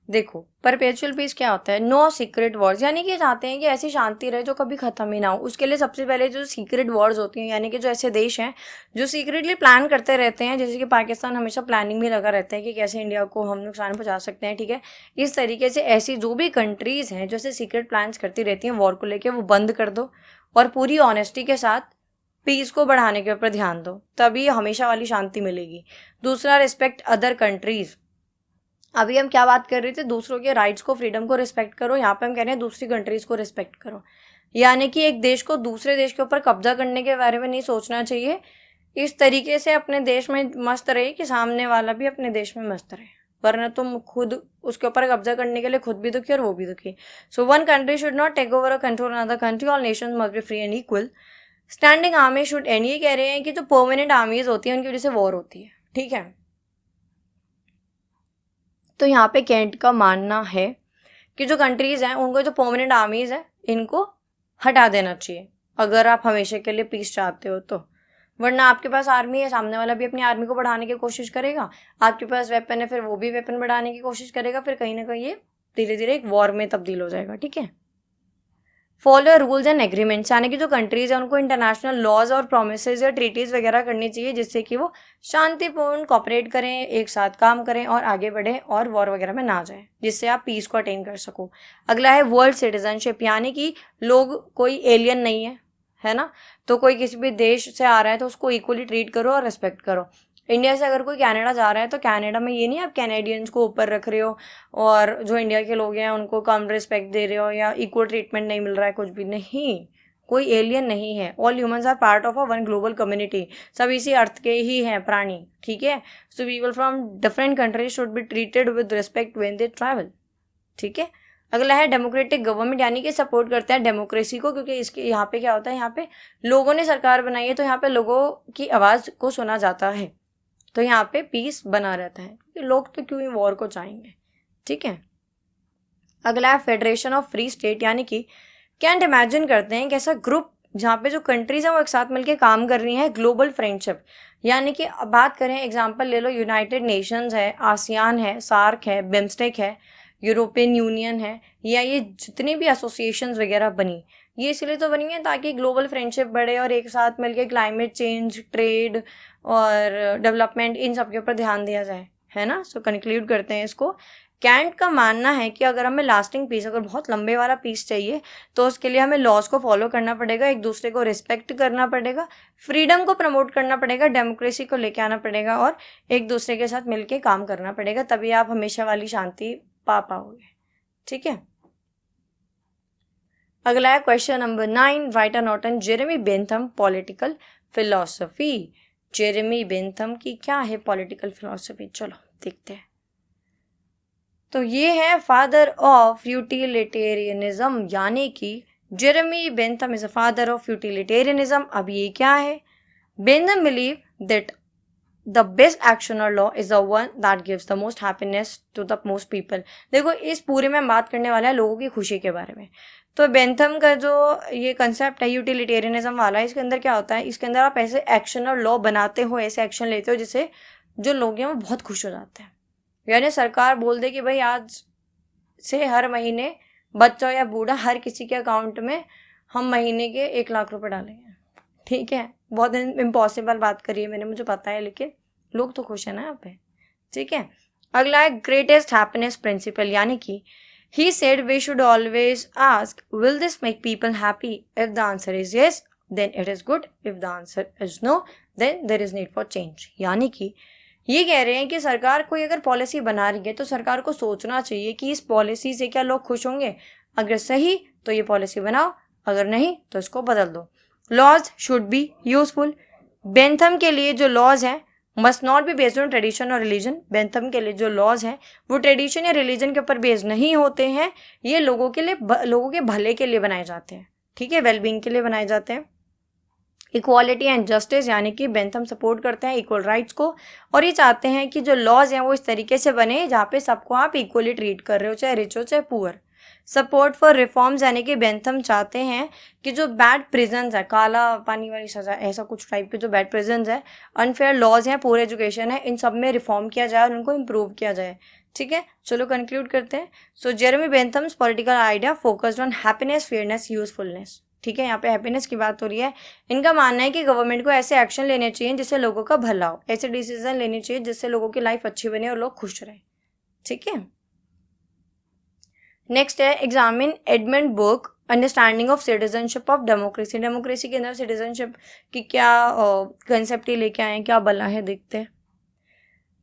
देखो परपेचुअल पीस क्या होता है, नो सीक्रेट वॉर्स, यानी कि चाहते हैं कि ऐसी शांति रहे जो कभी खत्म ही ना हो। उसके लिए सबसे पहले जो सीक्रेट वॉर्स होती हैं, यानी कि जो ऐसे देश हैं जो सीक्रेटली प्लान करते रहते हैं, जैसे कि पाकिस्तान हमेशा प्लानिंग में लगा रहता है कि कैसे इंडिया को हम नुकसान पहुंचा सकते हैं, ठीक है। इस तरीके से ऐसी जो भी कंट्रीज हैं जो ऐसे सीक्रेट प्लान्स करती रहती हैं वॉर को लेकर, वो बंद कर दो और पूरी ऑनेस्टी के साथ पीस को बढ़ाने के ऊपर ध्यान दो, तभी हमेशा वाली शांति मिलेगी। दूसरा, रिस्पेक्ट अदर कंट्रीज, अभी हम क्या बात कर रहे थे, दूसरों के राइट्स को, फ्रीडम को रिस्पेक्ट करो। यहाँ पे हम कह रहे हैं दूसरी कंट्रीज को रिस्पेक्ट करो, यानी कि एक देश को दूसरे देश के ऊपर कब्जा करने के बारे में नहीं सोचना चाहिए। इस तरीके से अपने देश में मस्त रहे कि सामने वाला भी अपने देश में मस्त रहे, वरना तुम खुद उसके ऊपर कब्जा करने के लिए खुद भी दुखी और वो भी दुखी। So one country should not take over और control another country, all nations must be free and equal, standing army should end. ये कह रहे हैं कि जो परमानेंट आर्मीज होती है उनकी वजह से वॉर होती है, ठीक है। तो यहाँ पे कैंट का मानना है कि जो कंट्रीज हैं उनको जो परमानेंट आर्मीज है इनको हटा देना चाहिए अगर आप हमेशा के लिए पीस चाहते हो तो, वरना आपके पास आर्मी है, सामने वाला भी अपनी आर्मी को बढ़ाने की कोशिश करेगा, आपके पास वेपन है, फिर वो भी वेपन बढ़ाने की कोशिश करेगा, फिर कहीं ना कहीं ये धीरे धीरे एक वॉर में तब्दील हो जाएगा, ठीक है। फॉलो रूल्स एंड एग्रीमेंट्स, यानी कि जो कंट्रीज है उनको इंटरनेशनल लॉज और प्रोमिसेस या ट्रीटीज वगैरह करनी चाहिए जिससे कि वो शांतिपूर्ण कॉपरेट करें, एक साथ काम करें और आगे बढ़ें और वॉर वगैरह में ना जाएं, जिससे आप पीस को अटेन कर सको। अगला है वर्ल्ड सिटीजनशिप, यानी कि लोग कोई एलियन नहीं है ना, तो कोई किसी भी देश से आ रहा है तो उसको इक्वली ट्रीट करो और रिस्पेक्ट करो। इंडिया से अगर कोई कनाडा जा रहा है तो कनाडा में ये नहीं आप कैनेडियंस को ऊपर रख रहे हो और जो इंडिया के लोग हैं उनको कम रिस्पेक्ट दे रहे हो या इक्वल ट्रीटमेंट नहीं मिल रहा है, कुछ भी नहीं। कोई एलियन नहीं है, all humans are part of a one global community, सब इसी अर्थ के ही हैं प्राणी, ठीक है। So people from different countries should be treated with respect when they travel, ठीक है। अगला है डेमोक्रेटिक गवर्नमेंट, यानी कि सपोर्ट करते हैं डेमोक्रेसी को, क्योंकि इसके यहाँ पे क्या होता है, यहाँ पे लोगों ने सरकार बनाई है तो यहाँ पे लोगों की आवाज को सुना जाता है, तो यहाँ पे पीस बना रहता है, लोग तो क्यों ही वॉर को चाहेंगे, ठीक है। अगला है फेडरेशन ऑफ फ्री स्टेट, यानी कि कैंट इमेजिन करते हैं कि ऐसा ग्रुप जहाँ पे जो कंट्रीज है वो एक साथ मिलकर काम कर रही हैं, ग्लोबल फ्रेंडशिप, यानी कि अब बात करें एग्जांपल ले लो, यूनाइटेड नेशंस है, आसियान है, सार्क है, बिम्स्टेक है, यूरोपियन यूनियन है, या ये जितनी भी एसोसिएशंस वगैरह बनी, ये इसलिए तो बनी है ताकि ग्लोबल फ्रेंडशिप बढ़े और एक साथ मिलके क्लाइमेट चेंज, ट्रेड और डेवलपमेंट, इन सब के ऊपर ध्यान दिया जाए, है ना। सो कंक्लूड करते हैं इसको, कैंट का मानना है कि अगर हमें लास्टिंग पीस, अगर बहुत लंबे वाला पीस चाहिए तो उसके लिए हमें लॉज को फॉलो करना पड़ेगा, एक दूसरे को रिस्पेक्ट करना पड़ेगा, फ्रीडम को प्रमोट करना पड़ेगा, डेमोक्रेसी को लेके आना पड़ेगा और एक दूसरे के साथ मिलके काम करना पड़ेगा, तभी आप हमेशा वाली शांति पा पाओगे, ठीक है। अगला है question number 9, right a note on Jeremy Bentham political philosophy. Jeremy Bentham की क्या है पॉलिटिकल फिलोसफी, चलो देखते हैं। तो ये है फादर ऑफ यूटिलिटेरियनिज्म, यानी कि Jeremy Bentham is a father of utilitarianism. अब ये क्या है, Bentham believe that the best action or law is the one that gives the most happiness to the most people। देखो इस पूरे में हम बात करने वाला है लोगों की खुशी के बारे में। तो बेंथम का जो ये कंसेप्ट है यूटिलिटेरियनिज्म वाला, इसके अंदर क्या होता है, इसके अंदर आप ऐसे एक्शन और लॉ बनाते हो, ऐसे एक्शन लेते हो जिससे जो लोग हैं वो बहुत खुश हो जाते हैं। यानी सरकार बोल दे कि भाई आज से हर महीने बच्चा या बूढ़ा हर किसी के अकाउंट में हम महीने के 1 लाख रुपए डालेंगे, ठीक है। बहुत इम्पॉसिबल बात करी है मैंने, मुझे पता है, लेकिन लोग तो खुश है ना यहाँ पे, ठीक है। अगला है ग्रेटेस्ट हैप्पीनेस प्रिंसिपल, यानी कि he said we should always ask will this make people happy, if the answer is yes then it is good, if the answer is no then there is need for change. यानी कि ये कह रहे हैं कि सरकार कोई अगर पॉलिसी बना रही है तो सरकार को सोचना चाहिए कि इस पॉलिसी से क्या लोग खुश होंगे, अगर सही तो ये पॉलिसी बनाओ, अगर नहीं तो इसको बदल दो। Laws should be useful, Bentham के लिए जो लॉज हैं must not be based on tradition और रिलीजन। बेंथम के लिए जो लॉज हैं वो ट्रेडिशन या रिलीजन के ऊपर बेस्ड नहीं होते हैं, ये लोगों के लिए, लोगों के भले के लिए बनाए जाते हैं, ठीक है, वेलबींग के लिए बनाए जाते हैं। इक्वालिटी एंड जस्टिस, यानी कि बेंथम सपोर्ट करते हैं इक्वल राइट्स को और ये चाहते हैं कि जो लॉज हैं वो इस तरीके से बने जहाँ पे सबको आप इक्वली ट्रीट कर रहे हो, चाहे रिच हो चाहे पुअर। सपोर्ट फॉर रिफॉर्म्स, यानी कि बेंथम चाहते हैं कि जो बैड प्रिजन्स है, काला पानी वाली सजा, ऐसा कुछ टाइप के जो बैड प्रिजन्स है, अनफेयर लॉज हैं, पूरे एजुकेशन है, इन सब में रिफॉर्म किया जाए और उनको इम्प्रूव किया जाए, ठीक है। चलो कंक्लूड करते हैं। So Jeremy Bentham's political idea focused on happiness, fairness, usefulness, ठीक है, यहाँ पे हैप्पीनेस की बात हो रही है। इनका मानना है कि गवर्नमेंट को ऐसे एक्शन लेने चाहिए जिससे लोगों का भला हो, ऐसे डिसीजन लेने चाहिए जिससे लोगों की लाइफ अच्छी बने और लोग खुश रहें, ठीक है। नेक्स्ट है examine Edmund book understanding of citizenship of democracy. Democracy के अंदर सिटीजनशिप की क्या कंसेप्ट ही लेके आए हैं, क्या भला है, देखते हैं।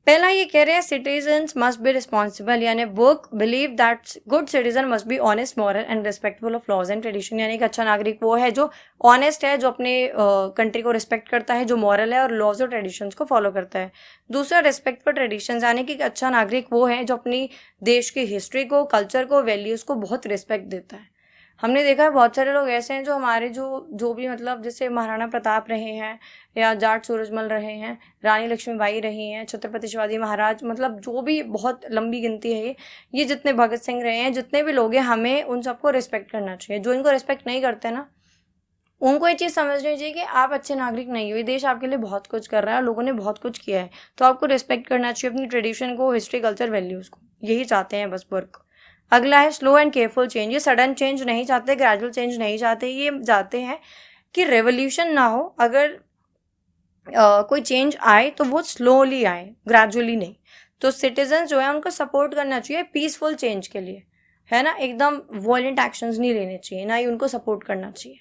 पहला ये कह रहे हैं सिटीजन्स मस्ट बी रिस्पॉन्सिबल, यानी Burke believe that good citizen must be honest, moral and respectful of laws and tradition, यानी कि अच्छा नागरिक वो है जो ऑनेस्ट है, जो अपने कंट्री को रिस्पेक्ट करता है, जो मॉरल है और लॉज और ट्रेडिशंस को फॉलो करता है। दूसरा रिस्पेक्ट फॉर ट्रेडिशंस, यानी कि अच्छा नागरिक वो है जो अपनी देश की हिस्ट्री को, कल्चर को, वैल्यूज़ को बहुत रिस्पेक्ट देता है। हमने देखा है बहुत सारे लोग ऐसे हैं जो हमारे जो भी मतलब जैसे महाराणा प्रताप रहे हैं या जाट सूरजमल रहे हैं, रानी लक्ष्मीबाई रही हैं, छत्रपति शिवाजी महाराज, मतलब जो भी बहुत लंबी गिनती है ये जितने भगत सिंह रहे हैं, जितने भी लोग हैं, हमें उन सबको रिस्पेक्ट करना चाहिए। जो इनको रिस्पेक्ट नहीं करते ना, उनको ये चीज़ समझनी चाहिए कि आप अच्छे नागरिक नहीं हो, ये देश आपके लिए बहुत कुछ कर रहा है, लोगों ने बहुत कुछ किया है, तो आपको रिस्पेक्ट करना चाहिए अपनी ट्रेडिशन को, हिस्ट्री, कल्चर, वैल्यूज़ को। यही चाहते हैं बस वर्क। अगला है स्लो एंड केयरफुल चेंज। ये सडन चेंज नहीं चाहते, ग्रेजुअल चेंज नहीं चाहते, ये चाहते हैं कि रेवोल्यूशन ना हो, अगर कोई चेंज आए तो वो स्लोली आए, ग्रेजुअली नहीं। तो सिटीजन जो है उनको सपोर्ट करना चाहिए पीसफुल चेंज के लिए, है ना, एकदम वॉयलेंट एक्शंस नहीं लेने चाहिए, ना ही उनको सपोर्ट करना चाहिए।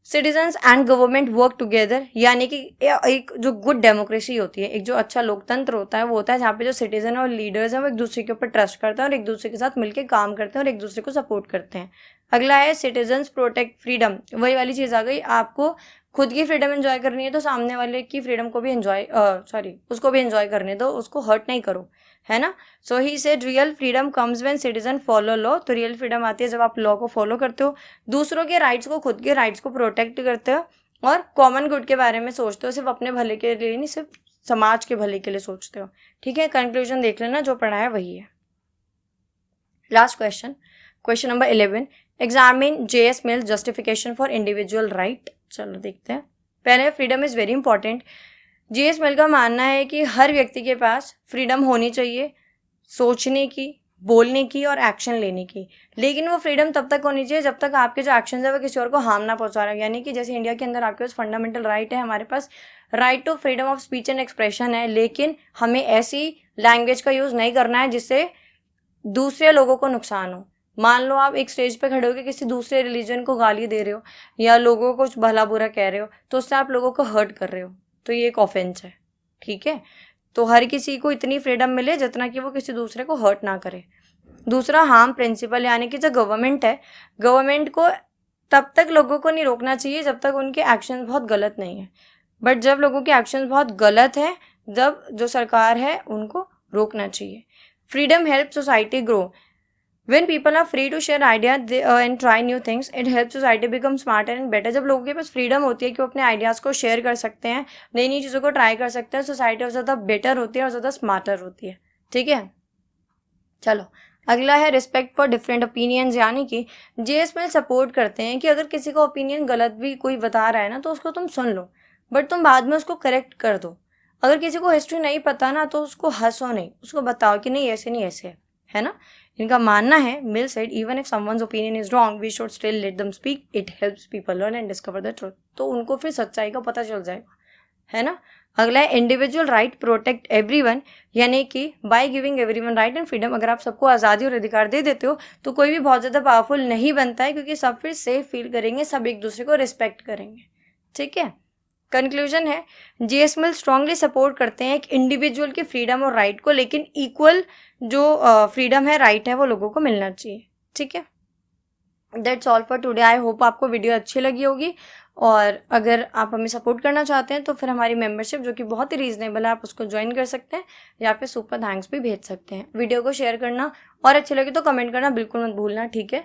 Citizens and government work together, यानी कि एक जो गुड डेमोक्रेसी होती है, एक जो अच्छा लोकतंत्र होता है, वो होता है जहाँ पे जो सिटीजन और लीडर्स हैं वो एक दूसरे के ऊपर ट्रस्ट करते हैं और एक दूसरे के साथ मिलकर काम करते हैं और एक दूसरे को सपोर्ट करते हैं। अगला है सिटीजन्स प्रोटेक्ट फ्रीडम। वही वाली चीज़ आ गई, आपको खुद की फ्रीडम एंजॉय करनी है तो सामने वाले की फ्रीडम को भी उसको भी एंजॉय करने दो, उसको हर्ट नहीं करो, है ना। So he said real freedom comes when citizen follow law. तो रियल फ्रीडम आती है जब आप लॉ को फॉलो करते हो, दूसरों के राइट्स को, खुद के राइट्स को प्रोटेक्ट करते हो और कॉमन गुड के बारे में सोचते हो, सिर्फ अपने भले के लिए नहीं, सिर्फ समाज के भले के लिए सोचते हो। ठीक है, कंक्लूजन देख लेना, जो पढ़ा है वही है। Last question, question number 11, examine J.S. Mills justification for individual right. चलो देखते हैं। पहले, freedom is very important. J.S. मिल का मानना है कि हर व्यक्ति के पास फ्रीडम होनी चाहिए सोचने की, बोलने की और एक्शन लेने की, लेकिन वो फ्रीडम तब तक होनी चाहिए जब तक आपके जो एक्शन है वो किसी और को हार्म ना पहुंचा रहा है। यानी कि जैसे इंडिया के अंदर आपके पास फंडामेंटल राइट है, हमारे पास right to freedom of speech and expression है, लेकिन हमें ऐसी लैंग्वेज का यूज़ नहीं करना है जिससे दूसरे लोगों को नुकसान हो। मान लो आप एक स्टेज पे खड़े होकर किसी दूसरे रिलीजन को गाली दे रहे हो या लोगों को कुछ भला बुरा कह रहे हो, तो उससे आप लोगों को हर्ट कर रहे हो, तो ये एक ऑफेंस है। ठीक है, तो हर किसी को इतनी फ्रीडम मिले जितना कि वो किसी दूसरे को हर्ट ना करे। दूसरा, हार्म प्रिंसिपल, यानी कि जो गवर्नमेंट है, गवर्नमेंट को तब तक लोगों को नहीं रोकना चाहिए जब तक उनके एक्शन बहुत गलत नहीं है, बट जब लोगों के एक्शन बहुत गलत है, जब जो सरकार है उनको रोकना चाहिए। Freedom help society grow. When people are free to share ideas and try new things, it helps society become smarter and better. जब लोगों के पास फ्रीडम होती है कि वो अपने आइडियाज़ को शेयर कर सकते हैं, नई नई चीज़ों को ट्राई कर सकते हैं, सोसाइटी और ज़्यादा बेटर होती है और ज़्यादा स्मार्टर होती है। ठीक है, चलो अगला है रिस्पेक्ट फॉर डिफरेंट ओपिनियंस, यानी कि J.S. मिल सपोर्ट करते हैं कि अगर किसी का ओपिनियन गलत भी कोई बता रहा है ना, तो उसको तुम सुन लो, बट तुम बाद में उसको करेक्ट कर दो। अगर किसी को हिस्ट्री नहीं पता ना, तो उसको हंसो नहीं, उसको बताओ कि नहीं ऐसे नहीं ऐसे है ना। इनका मानना है, Mill said, even if someone's opinion is wrong we should still let them speak, it helps people learn and discover the truth. तो उनको फिर सच्चाई का पता चल जाएगा, है ना। अगला है इंडिविजुअल राइट प्रोटेक्ट एवरीवन, यानी कि by giving everyone right and freedom, अगर आप सबको आज़ादी और अधिकार दे देते हो तो कोई भी बहुत ज़्यादा पावरफुल नहीं बनता है, क्योंकि सब फिर सेफ फील करेंगे, सब एक दूसरे को रिस्पेक्ट करेंगे। ठीक है, कंक्लूजन है, J.S. मिल स्ट्रांगली सपोर्ट करते हैं एक इंडिविजुअल की फ्रीडम और राइट को, लेकिन इक्वल जो फ्रीडम है, राइट है, वो लोगों को मिलना चाहिए। ठीक है, that's all for today. I hope आपको वीडियो अच्छी लगी होगी, और अगर आप हमें सपोर्ट करना चाहते हैं तो फिर हमारी मेंबरशिप, जो कि बहुत ही रीजनेबल है, आप उसको ज्वाइन कर सकते हैं या फिर सुपर थैंक्स भी भेज सकते हैं। वीडियो को शेयर करना और अच्छी लगे तो कमेंट करना बिल्कुल मत भूलना। ठीक है,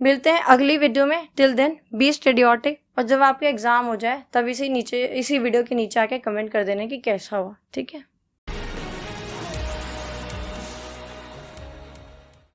मिलते हैं अगली वीडियो में। टिल देन बी स्टडीऑटिक, और जब आपका एग्जाम हो जाए तब इसी वीडियो के नीचे आके कमेंट कर देना कि कैसा हुआ। ठीक है।